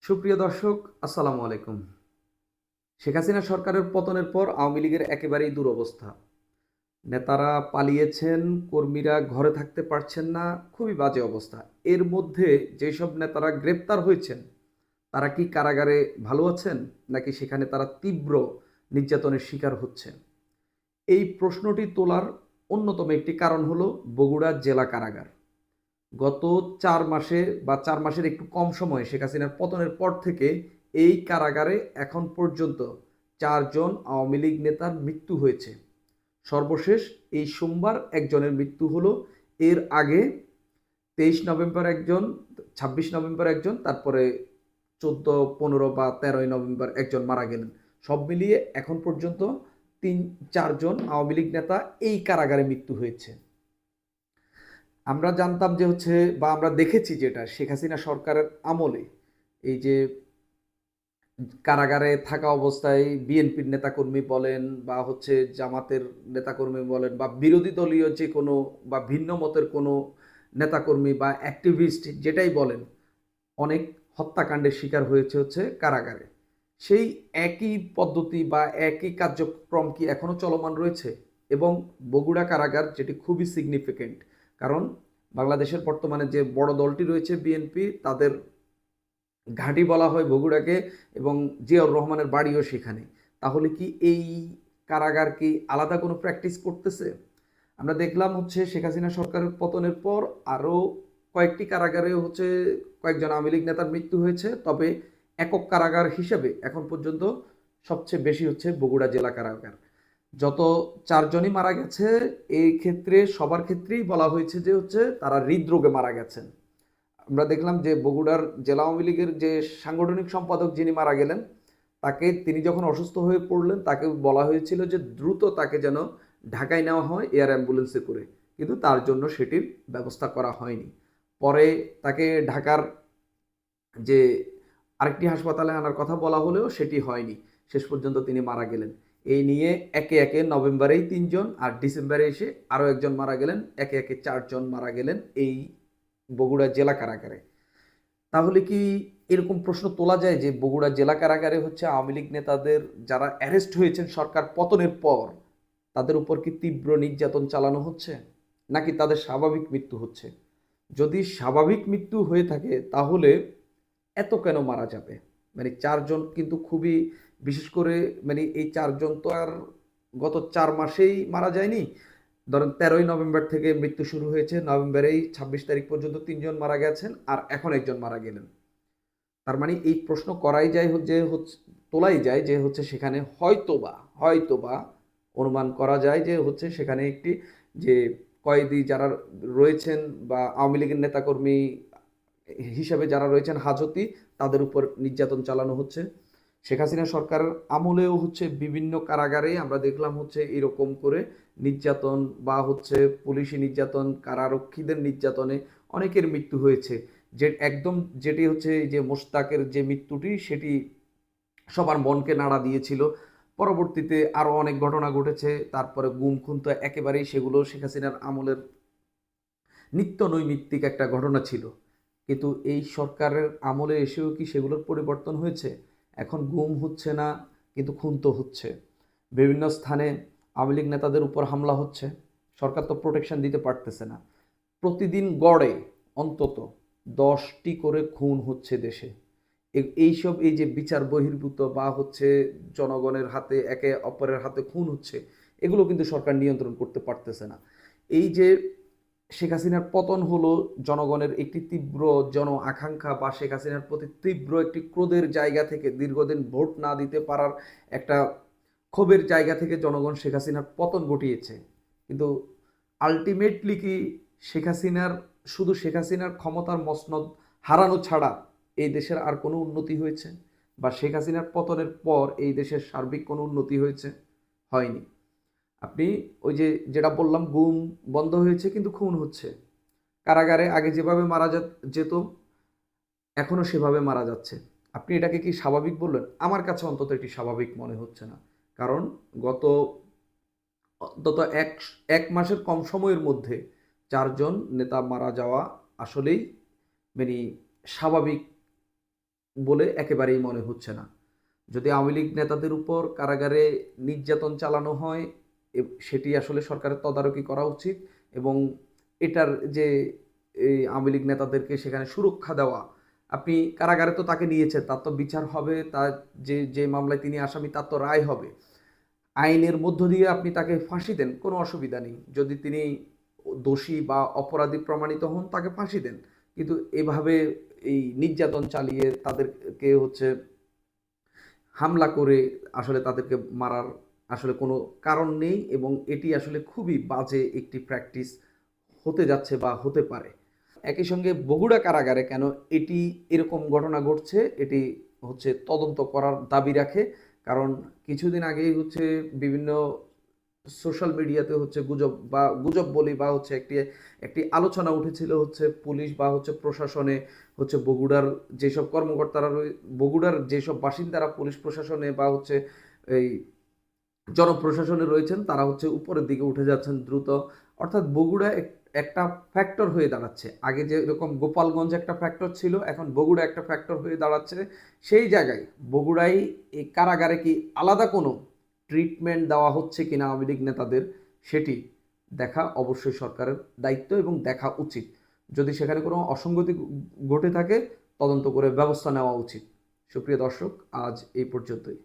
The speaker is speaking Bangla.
সুপ্রিয় দর্শক, আসসালামু আলাইকুম। শেখ হাসিনা সরকারের পতনের পর আওয়ামী লীগের একেবারেই দুরবস্থা। নেতারা পালিয়েছেন, কর্মীরা ঘরে থাকতে পারছেন না, খুবই বাজে অবস্থা। এর মধ্যে যেসব নেতারা গ্রেপ্তার হয়েছেন, তারা কি কারাগারে ভালো আছেন? নাকি সেখানে তারা তীব্র নির্যাতনের শিকার হচ্ছেন? এই প্রশ্নটি তোলার অন্যতম একটি কারণ হলো বগুড়া জেলা কারাগার। গত ৪ মাসে বা ৪ মাসের একটু কম সময়ে শেখ হাসিনার পতনের পর থেকে এই কারাগারে এখন পর্যন্ত ৪ জন আওয়ামী লীগ নেতার মৃত্যু হয়েছে। সর্বশেষ এই সোমবার একজনের মৃত্যু হলো। এর আগে ২৩ নভেম্বর একজন, ২৬ নভেম্বর একজন, তারপরে ১৪, ১৫ বা ১৩ই নভেম্বর একজন মারা গেলেন। সব মিলিয়ে এখন পর্যন্ত ৩-৪ জন আওয়ামী লীগ নেতা এই কারাগারে মৃত্যু হয়েছে। আমরা জানতাম যে বা আমরা দেখেছি যেটা শেখ হাসিনা সরকারের আমলে এই যে কারাগারে থাকা অবস্থায় বিএনপির নেতাকর্মী বলেন বা জামাতের নেতাকর্মী বলেন বা বিরোধী দলীয় যে কোনো বা ভিন্ন মতের কোনো নেতাকর্মী বা অ্যাক্টিভিস্ট যেটাই বলেন, অনেক হত্যাকাণ্ডের শিকার হয়েছে কারাগারে। সেই একই পদ্ধতি বা একই কার্যক্রম কি এখনো চলমান রয়েছে? এবং বগুড়া কারাগার যেটি খুবই সিগনিফিকেন্ট, কারণ বাংলাদেশের বর্তমানে যে বড় দলটি রয়েছে বিএনপি, তাদের ঘাঁটি বলা হয় বগুড়াকে, এবং জিয়াউর রহমানের বাড়িও সেখানে। তাহলে কি এই কারাগার কি আলাদা কোনো প্র্যাকটিস করতেছে? আমরা দেখলাম শেখ হাসিনা সরকারের পতনের পর আরও কয়েকটি কারাগারে কয়েকজন আওয়ামী লীগ নেতার মৃত্যু হয়েছে, তবে একক কারাগার হিসেবে এখন পর্যন্ত সবচেয়ে বেশি বগুড়া জেলা কারাগার। যত ৪ জনই মারা গেছে, এই ক্ষেত্রে সবার ক্ষেত্রেই বলা হয়েছে যে তারা হৃদরোগে মারা গেছেন। আমরা দেখলাম যে বগুড়ার জেলা আওয়ামী লীগের যে সাংগঠনিক সম্পাদক যিনি মারা গেলেন, তিনি যখন অসুস্থ হয়ে পড়লেন, তাকে বলা হয়েছিল যে দ্রুত তাকে যেন ঢাকায় নেওয়া হয় এয়ার অ্যাম্বুলেন্সে করে, কিন্তু তার জন্য সেটির ব্যবস্থা করা হয়নি। পরে তাকে ঢাকার যে আরেকটি হাসপাতালে আনার কথা বলা হলেও সেটি হয়নি। শেষ পর্যন্ত তিনি মারা গেলেন। এই নিয়ে একে একে নভেম্বরেই ৩ জন, আর ডিসেম্বরে এসে আরও একজন মারা গেলেন। একে একে ৪ জন মারা গেলেন এই বগুড়া জেলা কারাগারে। তাহলে কি এরকম প্রশ্ন তোলা যায় যে বগুড়া জেলা কারাগারে আওয়ামী লীগ নেতাদের যারা অ্যারেস্ট হয়েছেন সরকার পতনের পর, তাদের উপর কি তীব্র নির্যাতন চালানো হচ্ছে, নাকি তাদের স্বাভাবিক মৃত্যু হচ্ছে? যদি স্বাভাবিক মৃত্যু হয়ে থাকে তাহলে এত কেন মারা যাবে? মানে ৪ জন কিন্তু খুবই, বিশেষ করে এই ৪ জন তো আর গত ৪ মাসেই মারা যায়নি। ধরেন ১৩ই নভেম্বর থেকে মৃত্যু শুরু হয়েছে, নভেম্বরেই ২৬ তারিখ পর্যন্ত ৩ জন মারা গেছেন, আর এখন একজন মারা গেলেন। তার মানে এই প্রশ্ন করাই যায় তোলাই যায় যে সেখানে হয়তোবা অনুমান করা যায় যে সেখানে একটি যে কয়েদি যারা রয়েছেন বা আওয়ামী লীগের নেতাকর্মী হিসাবে যারা রয়েছেন হাজতি, তাদের উপর নির্যাতন চালানো হচ্ছে। শেখ হাসিনা সরকারের আমলেও বিভিন্ন কারাগারে আমরা দেখলাম এরকম করে নির্যাতন বা পুলিশি নির্যাতন, কারারক্ষীদের নির্যাতনে অনেকের মৃত্যু হয়েছে। যে একদম যেটি এই যে মোশতাকের যে মৃত্যুটি, সেটি সবার মনকে নাড়া দিয়েছিল। পরবর্তীতে আরও অনেক ঘটনা ঘটেছে, তারপরে গুম খুন তো একেবারেই সেগুলো শেখ হাসিনার আমলের নিত্য নৈমিত্তিক একটা ঘটনা ছিল। কিন্তু এই সরকারের আমলে এসেও কি সেগুলোর পরিবর্তন হয়েছে? এখন গুম হচ্ছে না, কিন্তু খুন তো হচ্ছে। বিভিন্ন স্থানে আওয়ামী লীগ নেতাদের উপর হামলা হচ্ছে, সরকার তো প্রোটেকশন দিতে পারতেছে না। প্রতিদিন গড়ে অন্তত ১০টি করে খুন হচ্ছে দেশে। এইসব এই যে বিচার বহির্ভূত বা জনগণের হাতে একে অপরের হাতে খুন হচ্ছে, এগুলো কিন্তু সরকার নিয়ন্ত্রণ করতে পারতেছে না। এই যে শেখ হাসিনার পতন হলো জনগণের একটি তীব্র জন আকাঙ্ক্ষা বা শেখ হাসিনার প্রতি তীব্র একটি ক্রোধের জায়গা থেকে, দীর্ঘদিন ভোট না দিতে পারার একটা ক্ষোভের জায়গা থেকে জনগণ শেখ হাসিনার পতন ঘটিয়েছে। কিন্তু আলটিমেটলি কি শুধু শেখ হাসিনার ক্ষমতার মসনদ হারানো ছাড়া এই দেশের আর কোনো উন্নতি হয়েছে? বা শেখ হাসিনার পতনের পর এই দেশের সার্বিক কোনো উন্নতি হয়েছে? হয়নি। আপনি ওই যে যেটা বললাম, গুম বন্ধ হয়েছে কিন্তু খুন হচ্ছে। কারাগারে আগে যেভাবে যেত, এখনো সেভাবে মারা যাচ্ছে। আপনি এটাকে কি স্বাভাবিক বললেন? আমার কাছে অন্তত এটি স্বাভাবিক মনে হচ্ছে না। কারণ গত অন্তত এক মাসের কম সময়ের মধ্যে ৪ জন নেতা মারা যাওয়া আসলেই মানে স্বাভাবিক বলে একেবারেই মনে হচ্ছে না। যদি আওয়ামী লীগ নেতাদের উপর কারাগারে নির্যাতন চালানো হয়, সেটি আসলে সরকারের তদারকি করা উচিত এবং এটার যে এই আওয়ামী লীগ নেতাদেরকে সেখানে সুরক্ষা দেওয়া, আপনি কারাগারে তো তাকে নিয়েছেন, তার তো বিচার হবে, তার যে মামলায় তিনি আসামি তার তো রায় হবে। আইনের মধ্য দিয়ে আপনি তাকে ফাঁসি দেন, কোনো অসুবিধা নেই। যদি তিনি দোষী বা অপরাধী প্রমাণিত হন তাকে ফাঁসি দেন। কিন্তু এভাবে এই নির্যাতন চালিয়ে তাদেরকে হচ্ছে হামলা করে আসলে তাদেরকে মারার আসলে কোনো কারণ নেই এবং এটি আসলে খুবই বাজে একটি প্র্যাকটিস হতে যাচ্ছে বা হতে পারে। একই সঙ্গে বগুড়া কারাগারে কেন এটি এরকম ঘটনা ঘটছে এটি হচ্ছে তদন্ত করার দাবি রাখে। কারণ কিছুদিন আগেই হচ্ছে বিভিন্ন সোশ্যাল মিডিয়াতে হচ্ছে গুজব বলি বা হচ্ছে একটি একটি আলোচনা উঠেছিল হচ্ছে পুলিশ বা হচ্ছে প্রশাসনে হচ্ছে বগুড়ার যেসব বাসিন্দারা পুলিশ প্রশাসনে বা হচ্ছে এই জনপ্রশাসনে রয়েছেন তারা হচ্ছে উপরের দিকে উঠে যাচ্ছেন দ্রুত। অর্থাৎ বগুড়া একটা ফ্যাক্টর হয়ে দাঁড়াচ্ছে। আগে যেরকম গোপালগঞ্জ একটা ফ্যাক্টর ছিল, এখন বগুড়া একটা ফ্যাক্টর হয়ে দাঁড়াচ্ছে। সেই জায়গায় বগুড়ায় এই কারাগারে কি আলাদা কোনো ট্রিটমেন্ট দেওয়া হচ্ছে কিনা আওয়ামী লীগ নেতাদের, সেটি দেখা অবশ্যই সরকারের দায়িত্ব এবং দেখা উচিত। যদি সেখানে কোনো অসঙ্গতি ঘটে থাকে তদন্ত করে ব্যবস্থা নেওয়া উচিত। সুপ্রিয় দর্শক, আজ এই পর্যন্তই।